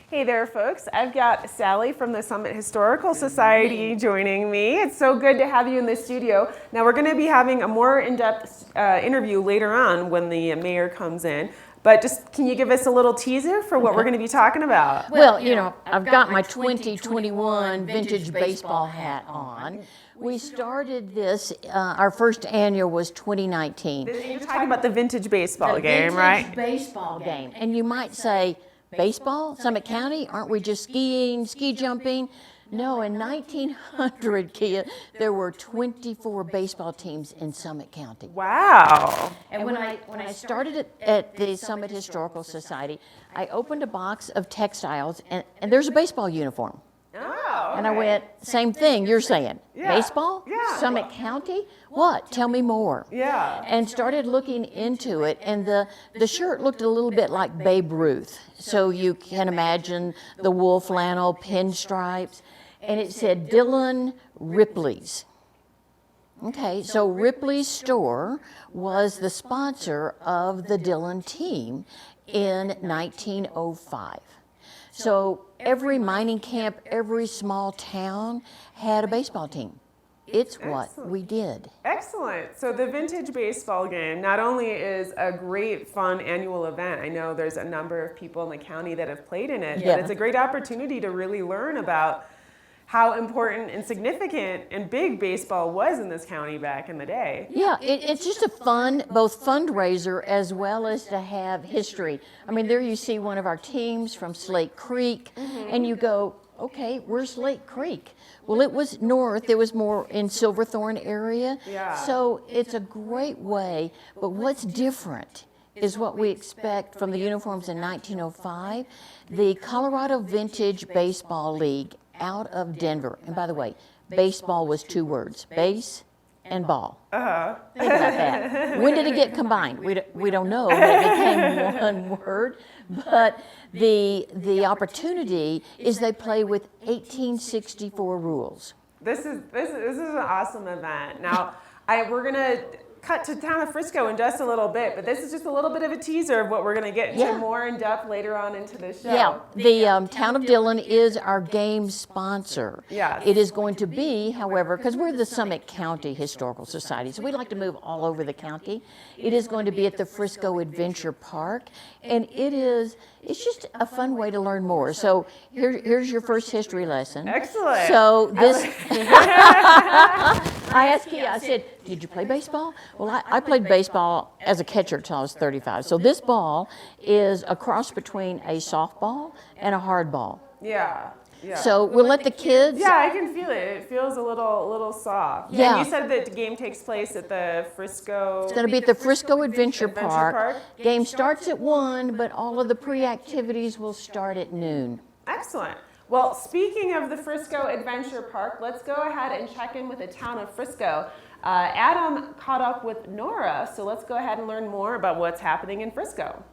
Hey there, folks. I've got Sally from the Summit Historical Society joining me. It's so good to have you in the studio. Now, we're going to be having a more in-depth interview later on when the mayor comes in. But just, can you give us a little teaser for what we're going to be talking about? Well, I've got my 2021 vintage baseball hat on. We started this, our first annual was 2019. You're talking about the vintage baseball game, right? Vintage baseball game. And you might say, baseball? Summit County? Aren't we just skiing, ski jumping? No, in 1900, Kia, there were 24 baseball teams in Summit County. Wow. And when I started at the Summit Historical Society, I opened a box of textiles, and there's a baseball uniform. Oh, And I went, same thing you're saying. Yeah. Baseball? Yeah. Summit County? What? Tell me more. Yeah. And started looking into it, and the shirt looked a little bit like Babe Ruth. So you can imagine the wool flannel pinstripes, and it said Dillon Ripley's. Okay, so Ripley's store was the sponsor of the Dillon team in 1905. So every mining camp, every small town had a baseball team. It's what we did. Excellent. So the vintage baseball game not only is a great fun annual event, I know there's a number of people in the county that have played in it, Yeah. but it's a great opportunity to really learn about how important and significant and big baseball was in this county back in the day. Yeah, it's just a fun, both fundraiser as well as to have history. I mean, there you see one of our teams from Slate Creek, and you go, okay, where's Slate Creek? Well, it was north, it was more in Silverthorne area. Yeah. So it's a great way, but what's different is what we expect from the uniforms in 1905. The Colorado Vintage Baseball League out of Denver. And by the way, baseball was two words, base and ball. Think about that. When did it get combined? We don't know, but it became one word. But the opportunity is they play with 1864 rules. This is an awesome event. Now, we're gonna cut to town of Frisco in just a little bit, but this is just a little bit of a teaser of what we're gonna get into Yeah. more in depth later on into the show. Yeah, the town of Dillon is our game sponsor. Yes. It is going to be, however, because we're the Summit County Historical Society, so we like to move all over the county. It is going to be at the Frisco Adventure Park, and it's just a fun way to learn more. So here's your first history lesson. Excellent. So this, I asked Kia, I said, did you play baseball? Well, I played baseball as a catcher until I was 35. So this ball is a cross between a softball and a hard ball. Yeah. Yeah. So we'll let the kids. Yeah, I can feel it. It feels a little soft. Yeah. And you said that the game takes place at the Frisco. It's going to be at the Frisco Adventure Park. Park. Game starts at 1, but all of the pre-activities will start at noon. Excellent. Well, speaking of the Frisco Adventure Park, let's go ahead and check in with the town of Frisco. Adam caught up with Nora, so let's go ahead and learn more about what's happening in Frisco.